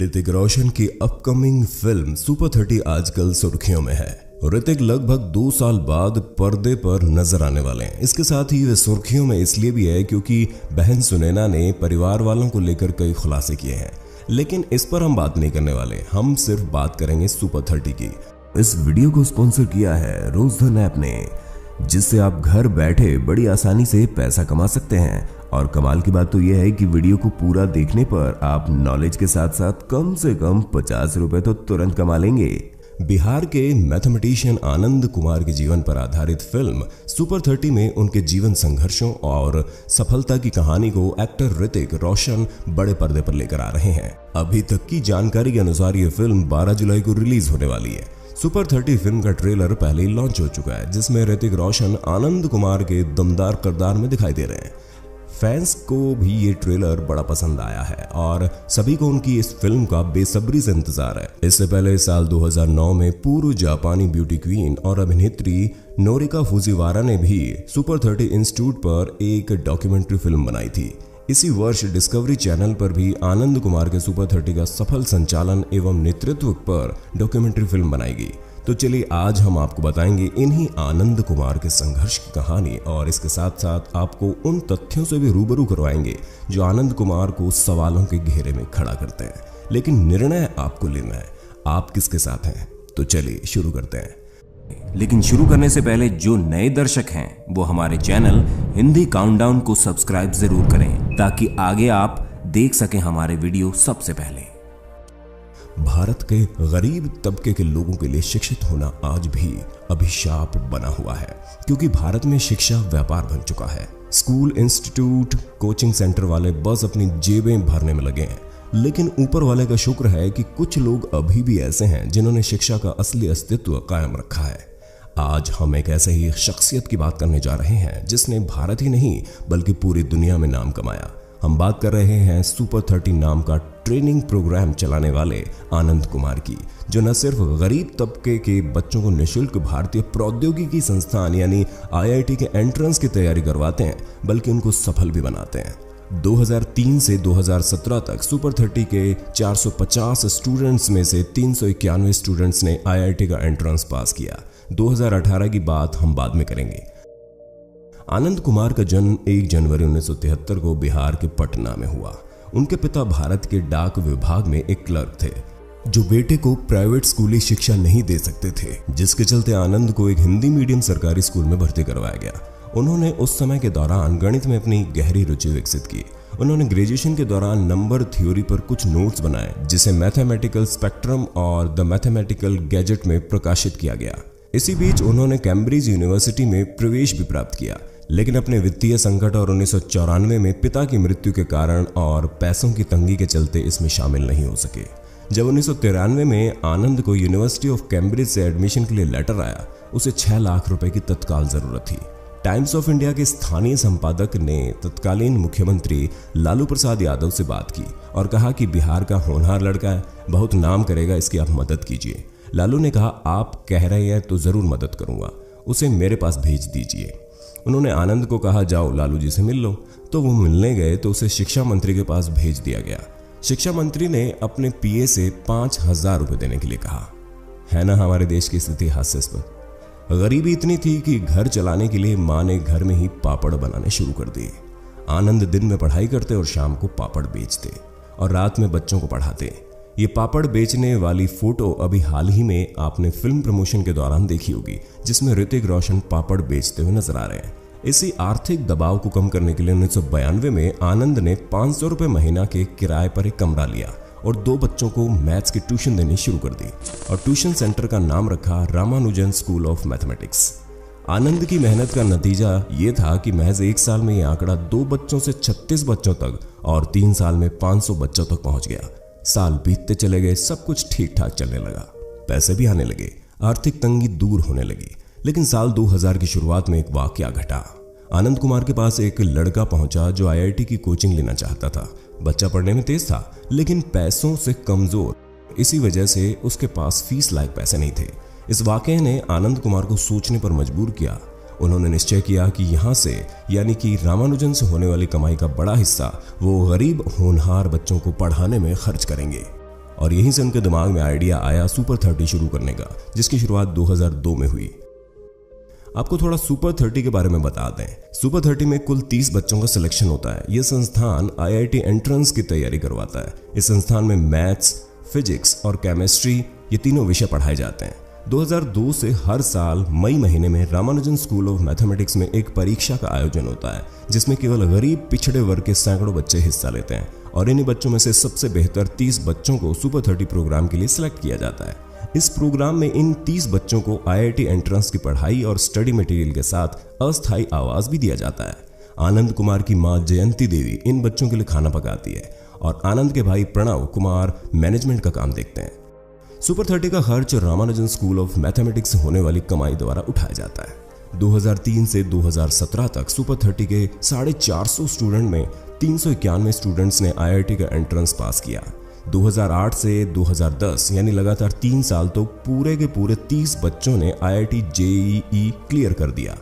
ऋतिक रोशन की upcoming film super 30 आजकल सुर्खियों में है। ऋतिक लगभग 2 साल बाद पर्दे पर नजर आने वाले हैं। इसके साथ ही वे सुर्खियों में इसलिए भी है क्योंकि बहन सुनैना ने परिवार वालों को लेकर कई खुलासे किए हैं, लेकिन इस पर हम बात नहीं करने वाले। हम सिर्फ बात करेंगे सुपर 30 की। इस वीडियो को स्पॉन्सर किया है रोजधन ऐप ने, जिससे आप घर बैठे बड़ी आसानी से पैसा कमा सकते हैं। और कमाल की बात तो यह है कि वीडियो को पूरा देखने पर आप नॉलेज के साथ साथ कम से कम 50 रुपए तो तुरंत कमा लेंगे। बिहार के मैथमेटिशियन आनंद कुमार के जीवन पर आधारित फिल्म सुपर 30 में उनके जीवन संघर्षों और सफलता की कहानी को एक्टर ऋतिक रोशन बड़े पर्दे पर लेकर आ रहे हैं। अभी तक की जानकारी के अनुसार ये फिल्म 12 जुलाई को रिलीज होने वाली है। सुपर 30 फिल्म का ट्रेलर पहले ही लॉन्च हो चुका है, जिसमें ऋतिक रोशन आनंद कुमार के दमदार किरदार में दिखाई दे रहे हैं। फैंस को भी ये ट्रेलर बड़ा पसंद आया है और सभी को उनकी इस फिल्म का बेसब्री से इंतजार है। इससे पहले साल 2009 में पूर्व जापानी ब्यूटी क्वीन और अभिनेत्री नोरिका फुजीवारा ने भी सुपर 30 इंस्टीट्यूट पर एक डॉक्यूमेंट्री फिल्म बनाई थी। इसी वर्ष डिस्कवरी चैनल पर भी आनंद कुमार के सुपर 30 का सफल संचालन एवं नेतृत्व पर डॉक्यूमेंट्री फिल्म बनाई गई। तो चलिए आज हम आपको बताएंगे इन्हीं आनंद कुमार के संघर्ष की कहानी, और इसके साथ साथ आपको उन तथ्यों से भी रूबरू करवाएंगे जो आनंद कुमार को सवालों के घेरे में खड़ा करते हैं। लेकिन निर्णय आपको लेना है, आप किसके साथ हैं। तो चलिए शुरू करते हैं। लेकिन शुरू करने से पहले जो नए दर्शक हैं वो हमारे चैनल हिंदी काउंटडाउन को सब्सक्राइब जरूर करें, ताकि आगे आप देख सकें हमारे वीडियो सबसे पहले। भारत के गरीब तबके के लोगों के लिए शिक्षित होना आज भी अभिशाप बना हुआ है, क्योंकि भारत में शिक्षा व्यापार बन चुका है। स्कूल, इंस्टीट्यूट, कोचिंग सेंटर वाले बस अपनी जेबें भरने में लगे हैं, लेकिन ऊपर वाले का शुक्र है कि कुछ लोग अभी भी ऐसे हैं जिन्होंने शिक्षा का असली अस्तित्व कायम रखा है। आज हम एक ऐसे ही शख्सियत की बात करने जा रहे हैं जिसने भारत ही नहीं बल्कि पूरी दुनिया में नाम कमाया। हम बात कर रहे हैं सुपर 30 नाम का ट्रेनिंग प्रोग्राम चलाने वाले आनंद कुमार की, जो न सिर्फ गरीब तबके के बच्चों को निःशुल्क भारतीय प्रौद्योगिकी संस्थान यानी IIT के एंट्रेंस की तैयारी करवाते हैं, बल्कि उनको सफल भी बनाते हैं। 2003 से 2017 तक सुपर 30 के 450 स्टूडेंट्स में से 391 स्टूडेंट्स ने IIT का एंट्रेंस पास किया। 2018 की बात हम बाद में करेंगे। आनंद कुमार का जन्म 1 जनवरी 1973 को बिहार के पटना में हुआ। उनके पिता भारत के डाक विभाग में एक क्लर्क थे, जो बेटे को प्राइवेट स्कूली शिक्षा नहीं दे सकते थे, जिसके चलते आनंद को एक हिंदी मीडियम सरकारी स्कूल में भर्ती करवाया गया। उन्होंने उस समय के दौरान गणित में अपनी गहरी रुचि विकसित की। उन्होंने ग्रेजुएशन के दौरान नंबर थ्योरी पर कुछ नोट्स बनाए, जिसे मैथमेटिकल स्पेक्ट्रम और द मैथमेटिकल गैजेट में प्रकाशित किया गया। इसी बीच उन्होंने कैम्ब्रिज यूनिवर्सिटी में प्रवेश भी प्राप्त किया, लेकिन अपने वित्तीय संकट और 1994 में पिता की मृत्यु के कारण और पैसों की तंगी के चलते इसमें शामिल नहीं हो सके। जब 1993 में आनंद को यूनिवर्सिटी ऑफ कैम्ब्रिज से एडमिशन के लिए लेटर आया, उसे 6 लाख रुपए की तत्काल जरूरत थी। टाइम्स ऑफ इंडिया के स्थानीय संपादक ने तत्कालीन मुख्यमंत्री लालू प्रसाद यादव से बात की और कहा कि बिहार का होनहार लड़का है, बहुत नाम करेगा, इसकी आप मदद कीजिए। लालू ने कहा, आप कह रहे हैं तो जरूर मदद करूंगा, उसे मेरे पास भेज दीजिए। उन्होंने आनंद को कहा, जाओ लालू जी से मिल लो। तो वो मिलने गए तो उसे शिक्षा मंत्री के पास भेज दिया गया। शिक्षा मंत्री ने अपने PA से 5000 रुपए देने के लिए कहा। है ना हमारे देश की स्थिति हास्यास्पद। गरीबी इतनी थी कि घर चलाने के लिए मां ने घर में ही पापड़ बनाने शुरू कर दिए। आनंद दिन में पढ़ाई करते और शाम को पापड़ बेचते और रात में बच्चों को पढ़ाते। ये पापड़ बेचने वाली फोटो अभी हाल ही में आपने फिल्म प्रमोशन के दौरान देखी होगी, जिसमें ऋतिक रोशन पापड़ बेचते हुए नजर आ रहे हैं। इसी आर्थिक दबाव को कम करने के लिए 1992 में आनंद ने 500 रुपए महीना के किराए पर एक कमरा लिया और 2 बच्चों को मैथ्स की ट्यूशन देनी शुरू कर दी और ट्यूशन सेंटर का नाम रखा रामानुजन स्कूल ऑफ मैथमेटिक्स। आनंद की मेहनत का नतीजा ये था कि महज 1 साल में यह आंकड़ा 2 बच्चों से 36 बच्चों तक और 3 साल में 500 बच्चों तक पहुंच गया। साल बीतते चले गए, सब कुछ ठीक ठाक चलने लगा, पैसे भी आने लगे, आर्थिक तंगी दूर होने लगी। लेकिन साल 2000 की शुरुआत में एक वाकया घटा। आनंद कुमार के पास एक लड़का पहुंचा जो IIT की कोचिंग लेना चाहता था। बच्चा पढ़ने में तेज था, लेकिन पैसों से कमजोर। इसी वजह से उसके पास फीस लायक पैसे नहीं थे। इस वाकये ने आनंद कुमार को सोचने पर मजबूर किया। उन्होंने निश्चय किया कि यहाँ से यानी कि रामानुजन से होने वाली कमाई का बड़ा हिस्सा वो गरीब होनहार बच्चों को पढ़ाने में खर्च करेंगे। और यहीं से उनके दिमाग में आइडिया आया सुपर 30 शुरू करने का, जिसकी शुरुआत 2002 में हुई। आपको थोड़ा सुपर 30 के बारे में बता दें। सुपर 30 में कुल 30 बच्चों का सिलेक्शन होता है। यह संस्थान IIT एंट्रेंस की तैयारी करवाता है। इस संस्थान में मैथ्स, फिजिक्स और केमिस्ट्री ये तीनों विषय पढ़ाए जाते हैं। 2002 से हर साल मई महीने में रामानुजन स्कूल ऑफ मैथमेटिक्स में एक परीक्षा का आयोजन होता है, जिसमें केवल गरीब पिछड़े वर्ग के सैकड़ों बच्चे हिस्सा लेते हैं और इन्हीं बच्चों में से सबसे बेहतर 30 बच्चों को सुपर 30 प्रोग्राम के लिए सिलेक्ट किया जाता है। इस प्रोग्राम में इन 30 बच्चों को IIT एंट्रेंस की पढ़ाई और स्टडी मटेरियल के साथ अस्थायी आवास भी दिया जाता है। आनंद कुमार की मां जयंती देवी इन बच्चों के लिए खाना पकाती है और आनंद के भाई प्रणव कुमार मैनेजमेंट का काम देखते हैं। सुपर 30 का खर्च रामानुजन स्कूल ऑफ मैथमेटिक्स से होने वाली कमाई द्वारा उठाया जाता है। 2003 से 2017 तक सुपर 30 के 450 स्टूडेंट में 391 स्टूडेंट्स ने IIT का एंट्रेंस पास किया। 2008 से 2010 यानी लगातार 3 साल तो पूरे के पूरे 30 बच्चों ने IIT JEE क्लियर कर दिया।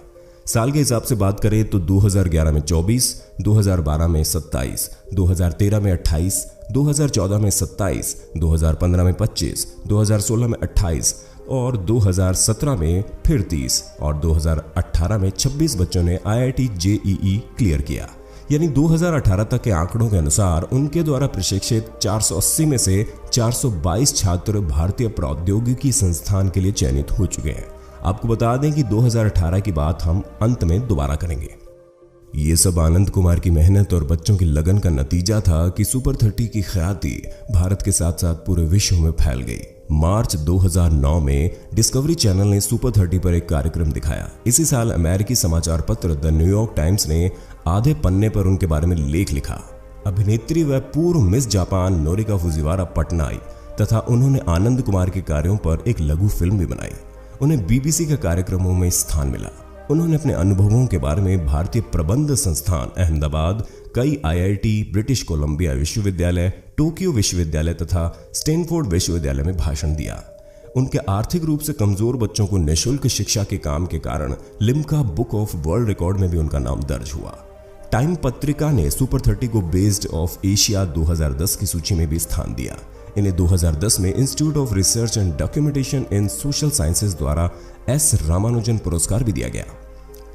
साल के हिसाब से बात करें तो 2011 में 24, 2012 में 27, 2013 में 28, 2014 में 27, 2015 में 25, 2016 में 28 और 2017 में फिर 30 और 2018 में 26 बच्चों ने IIT JEE क्लियर किया। यानी 2018 तक के आंकड़ों के अनुसार उनके द्वारा प्रशिक्षित 480 में से 422 छात्र भारतीय प्रौद्योगिकी संस्थान के लिए चयनित हो चुके हैं। आपको बता दें कि 2018 की बात हम अंत में दोबारा करेंगे। ये सब आनंद कुमार की मेहनत और बच्चों की लगन का नतीजा था कि सुपर 30 की ख्याति भारत के साथ साथ पूरे विश्व में फैल गई। मार्च 2009 में डिस्कवरी चैनल ने सुपर 30 पर एक कार्यक्रम दिखाया। इसी साल अमेरिकी समाचार पत्र द न्यूयॉर्क टाइम्स ने आधे पन्ने पर उनके बारे में लेख लिखा। अभिनेत्री व पूर्व मिस जापान नोरिका फुजिवारा पटना आई तथा उन्होंने आनंद कुमार के कार्यों पर एक लघु फिल्म भी बनाई। उन्हें BBC के कार्यक्रमों में स्थान मिला। उन्होंने अपने अनुभवों के बारे में भारतीय प्रबंध संस्थान अहमदाबाद, कई IIT, ब्रिटिश कोलंबिया विश्वविद्यालय, टोक्यो विश्वविद्यालय तथा स्टैनफोर्ड विश्वविद्यालय में भाषण दिया। उनके आर्थिक रूप से कमजोर बच्चों को निःशुल्क शिक्षा के काम के कारण Limca book of world record में भी उनका नाम दर्ज हुआ। टाइम पत्रिका ने सुपर 30 को बेस्ड ऑफ एशिया 2010 की सूची में भी स्थान दिया। इन्हें 2010 में institute of research and documentation in social sciences द्वारा S रामानुजन पुरस्कार भी दिया गया।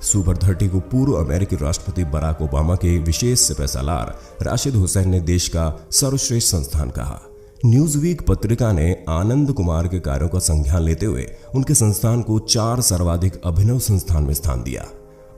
सुपर 30 को पूर्व अमेरिकी राष्ट्रपति बराक ओबामा के विशेष सिपह सालार राशिद हुसैन ने देश का सर्वश्रेष्ठ संस्थान कहा। न्यूज़वीक पत्रिका ने आनंद कुमार के कार्यों का संज्ञान लेते हुए उनके संस्थान को 4 सर्वाधिक अभिनव संस्थान में स्थान दिया।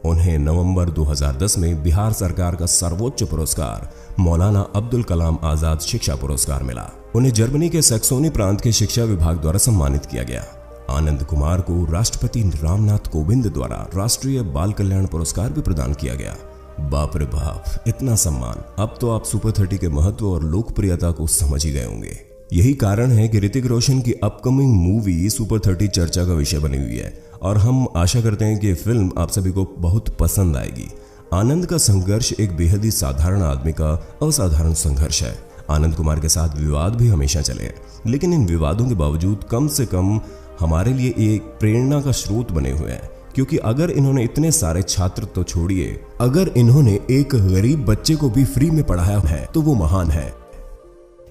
उन्हें नवंबर 2010 में बिहार सरकार का सर्वोच्च पुरस्कार मौलाना अब्दुल कलाम आजाद शिक्षा पुरस्कार मिला। उन्हें जर्मनी के सैक्सोनी प्रांत के शिक्षा विभाग द्वारा सम्मानित किया गया। आनंद कुमार को राष्ट्रपति रामनाथ कोविंद द्वारा राष्ट्रीय बाल कल्याण पुरस्कार भी प्रदान किया गया। बाप रे बाप, इतना सम्मान! अब तो आप सुपर 30 के महत्व और लोकप्रियता को समझ ही गए होंगे। यही कारण है कि ऋतिक रोशन की अपकमिंग मूवी सुपर 30 चर्चा का विषय बनी हुई है और हम आशा करते हैं कि फिल्म आप सभी को बहुत पसंद आएगी। आनंद का संघर्ष एक बेहद ही साधारण आदमी का असाधारण संघर्ष है। आनंद कुमार के साथ विवाद भी हमेशा चले हैं, लेकिन इन विवादों के बावजूद कम से कम हमारे लिए एक प्रेरणा का स्रोत बने हुए हैं, क्योंकि अगर इन्होंने इतने सारे छात्र तो छोड़िए, अगर इन्होंने एक गरीब बच्चे को भी फ्री में पढ़ाया है तो वो महान है।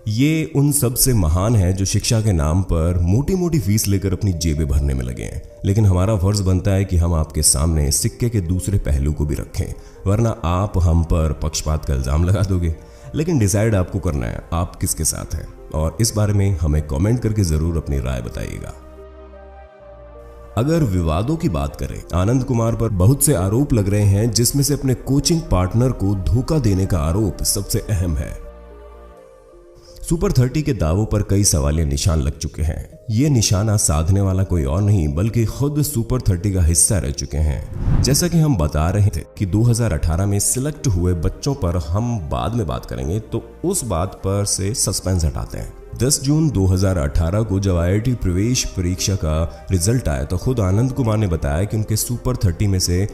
ये उन सब से महान है जो शिक्षा के नाम पर मोटी मोटी फीस लेकर अपनी जेबें भरने में लगे हैं। लेकिन हमारा फर्ज बनता है कि हम आपके सामने सिक्के के दूसरे पहलू को भी रखें, वरना आप हम पर पक्षपात का इल्जाम लगा दोगे। लेकिन डिसाइड आपको करना है आप किसके साथ हैं, और इस बारे में हमें कमेंट करके जरूर अपनी राय बताइएगा। अगर विवादों की बात करें, आनंद कुमार पर बहुत से आरोप लग रहे हैं, जिसमें से अपने कोचिंग पार्टनर को धोखा देने का आरोप सबसे अहम है। सुपर 30 के दावों पर कई सवालिया निशान लग चुके हैं। ये निशाना साधने वाला कोई और नहीं बल्कि खुद सुपर 30 का हिस्सा रह चुके हैं। जैसा कि हम बता रहे थे कि 2018 में सिलेक्ट हुए बच्चों पर हम बाद में बात करेंगे, तो उस बात पर से सस्पेंस हटाते हैं। 10 जून 2018 को जब IIT प्रवेश परीक्षा का रिजल्ट आया तो खुद आनंद कुमार ने बताया कि उनके सुपर 30 में से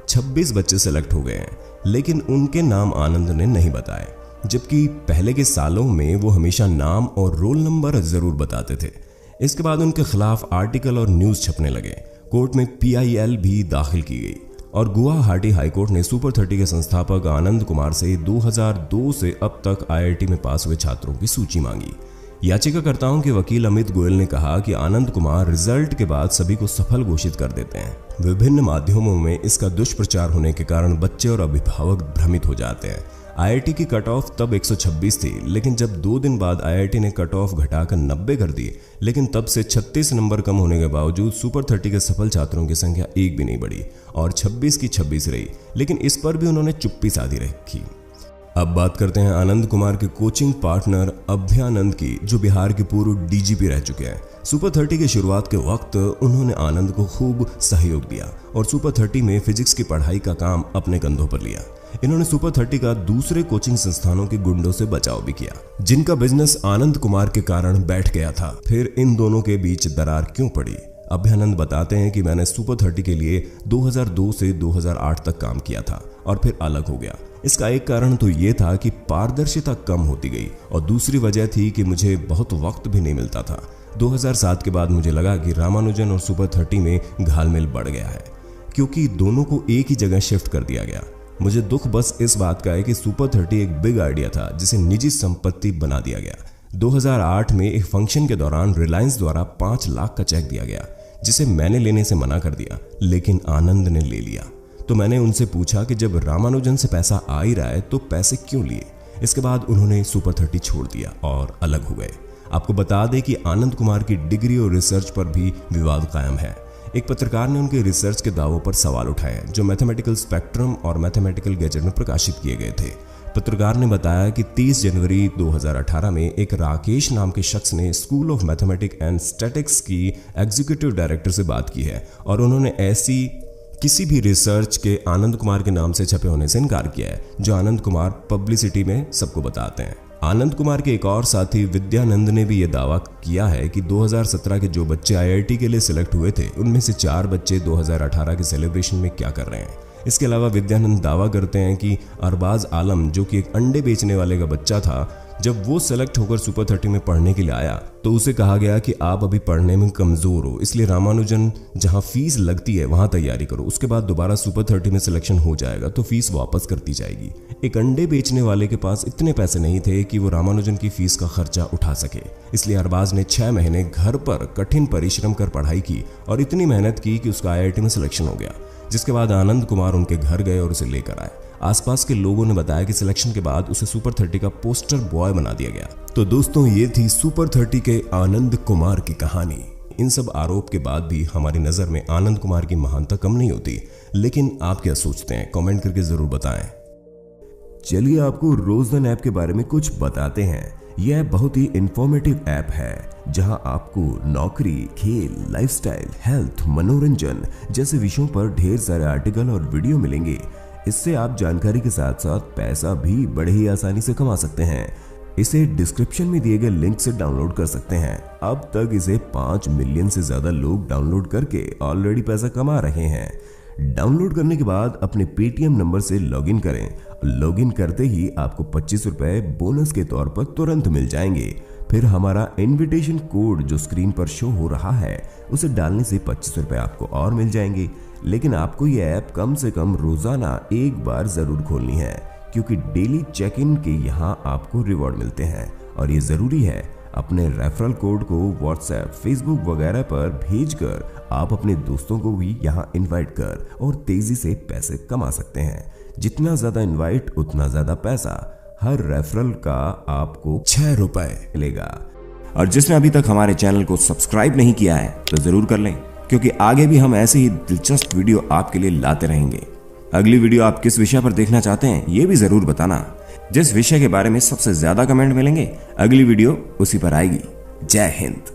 26 बच्चे सिलेक्ट हो गए हैं, लेकिन उनके नाम आनंद ने नहीं बताए, जबकि पहले के सालों में वो हमेशा नाम और रोल नंबर जरूर बताते थे। इसके बाद उनके खिलाफ आर्टिकल और न्यूज छपने लगे। कोर्ट में PIL भी दाखिल की गई और गुवाहाटी हाईकोर्ट ने सुपर 30 के संस्थापक आनंद कुमार से 2002 से अब तक IIT में पास हुए छात्रों की सूची मांगी। याचिकाकर्ताओं के वकील अमित गोयल ने कहा कि आनंद कुमार रिजल्ट के बाद सभी को सफल घोषित कर देते हैं। विभिन्न माध्यमों में इसका दुष्प्रचार होने के कारण बच्चे और अभिभावक भ्रमित हो जाते हैं। आईआईटी की कट ऑफ तब 126 थी, लेकिन जब 2 दिन बाद आईआईटी ने कट ऑफ घटाकर 90 कर दी, लेकिन तब से 36 नंबर कम होने के बावजूद सुपर 30 के सफल छात्रों की संख्या एक भी नहीं बढ़ी और 26 की 26 रही। लेकिन इस पर भी उन्होंने चुप्पी साधी रखी। अब बात करते हैं आनंद कुमार के कोचिंग पार्टनर अभ्यानंद की, जो बिहार के पूर्व डीजीपी रह चुके हैं। सुपर 30 की शुरुआत के वक्त उन्होंने आनंद को खूब सहयोग दिया और सुपर 30 में फिजिक्स की पढ़ाई का काम अपने कंधों पर लिया। इन्होंने सुपर 30 का दूसरे कोचिंग संस्थानों के गुंडों से बचाव भी किया, जिनका बिजनेस आनंद कुमार के कारण बैठ गया था। फिर इन दोनों के बीच दरार क्यों पड़ी? अभ्यानंद बताते हैं कि मैंने सुपर 30 के लिए 2002 से 2008 तक काम किया था और फिर अलग हो गया। इसका एक कारण तो ये था कि पारदर्शिता कम होती गई और दूसरी वजह थी कि मुझे बहुत वक्त भी नहीं मिलता था। 2007 के बाद मुझे लगा कि रामानुजन और सुपर 30 में घालमेल बढ़ गया है, क्योंकि दोनों को एक ही जगह शिफ्ट कर दिया गया। मुझे दुख बस इस बात का है कि सुपर 30 एक बिग आइडिया था जिसे निजी संपत्ति बना दिया गया। 2008 में एक फंक्शन के दौरान रिलायंस द्वारा 5 लाख का चेक दिया गया, जिसे मैंने लेने से मना कर दिया, लेकिन आनंद ने ले लिया। तो मैंने उनसे पूछा कि जब रामानुजन से पैसा आ ही रहा है तो पैसे क्यों लिए? इसके बाद उन्होंने सुपर 30 छोड़ दिया और अलग हो गए। आपको बता दें कि आनंद कुमार की डिग्री और रिसर्च पर भी विवाद कायम है। एक पत्रकार ने उनके रिसर्च के दावों पर सवाल उठाए जो मैथमेटिकल स्पेक्ट्रम और मैथमेटिकल गैजेट में प्रकाशित किए गए थे। पत्रकार ने बताया कि 30 जनवरी 2018 में एक राकेश नाम के शख्स ने school of mathematics and statics की एग्जीक्यूटिव डायरेक्टर से बात की है और उन्होंने ऐसी किसी भी रिसर्च के आनंद कुमार के नाम से छपे होने से इनकार किया है, जो आनंद कुमार पब्लिसिटी में सबको बताते हैं। आनंद कुमार के एक और साथी विद्यानंद ने भी यह दावा किया है कि 2017 के जो बच्चे आईआईटी के लिए सिलेक्ट हुए थे, उनमें से 4 बच्चे 2018 के सेलिब्रेशन में क्या कर रहे हैं। इसके अलावा विद्यानंद दावा करते हैं कि अरबाज आलम, जो कि एक अंडे बेचने वाले का बच्चा था, जब वो सेलेक्ट होकर सुपर 30 में पढ़ने के लिए आया तो उसे कहा गया कि आप अभी पढ़ने में कमजोर हो, इसलिए रामानुजन जहां फीस लगती है वहां तैयारी करो, उसके बाद दोबारा सुपर 30 में सिलेक्शन हो जाएगा तो फीस वापस कर दी जाएगी। एक अंडे बेचने वाले के पास इतने पैसे नहीं थे कि वो रामानुजन की फीस का खर्चा उठा सके, इसलिए अरबाज ने 6 महीने घर पर कठिन परिश्रम कर पढ़ाई की और इतनी मेहनत की कि उसका आईआईटी में सिलेक्शन हो गया। जिसके बाद आनंद कुमार उनके घर गए और उसे लेकर आए। आसपास के लोगों ने बताया कि सिलेक्शन के बाद उसे सुपर 30 का पोस्टर बॉय बना दिया गया। तो दोस्तों, ये थी सुपर 30 के आनंद कुमार की कहानी। इन सब आरोप के बाद भी हमारी नजर में आनंद कुमार की महानता कम नहीं होती। लेकिन आप क्या सोचते हैं? कमेंट करके जरूर बताएं। चलिए आपको रोजन ऐप के बारे में कुछ बताते हैं। यह बहुत ही इंफॉर्मेटिव ऐप है जहां आपको नौकरी, खेल, लाइफस्टाइल, हेल्थ, मनोरंजन जैसे विषयों पर ढेर सारे आर्टिकल और वीडियो मिलेंगे। इससे आप जानकारी के साथ साथ पैसा भी बड़े ही आसानी से कमा सकते हैं। इसे डिस्क्रिप्शन में दिए गए लिंक से डाउनलोड कर सकते हैं। अब तक इसे 5 मिलियन से ज्यादा लोग डाउनलोड करके ऑलरेडी पैसा कमा रहे हैं। डाउनलोड करने के बाद अपने पेटीएम नंबर से लॉगिन करें। लॉगिन करते ही आपको 25 रुपए बोनस के तौर पर तुरंत मिल जाएंगे। फिर हमारा इनविटेशन कोड जो स्क्रीन पर शो हो रहा है उसे डालने से 25 रुपए आपको और मिल जाएंगे। लेकिन आपको यह ऐप कम से कम रोजाना एक बार जरूर खोलनी है, क्योंकि डेली चेक इन के यहाँ आपको रिवॉर्ड मिलते हैं। और ये जरूरी है, अपने रेफरल कोड को व्हाट्सएप, फेसबुक वगैरह पर भेजकर आप अपने दोस्तों को भी यहाँ इनवाइट कर और तेजी से पैसे कमा सकते हैं। जितना ज्यादा इनवाइट उतना ज्यादा पैसा। हर रेफरल का आपको 6 रुपए मिलेगा। और जिसने अभी तक हमारे चैनल को सब्सक्राइब नहीं किया है तो जरूर कर लें, क्योंकि आगे भी हम ऐसे ही दिलचस्प वीडियो आपके लिए लाते रहेंगे। अगली वीडियो आप किस विषय पर देखना चाहते हैं ये भी जरूर बताना। जिस विषय के बारे में सबसे ज्यादा कमेंट मिलेंगे अगली वीडियो उसी पर आएगी। जय हिंद।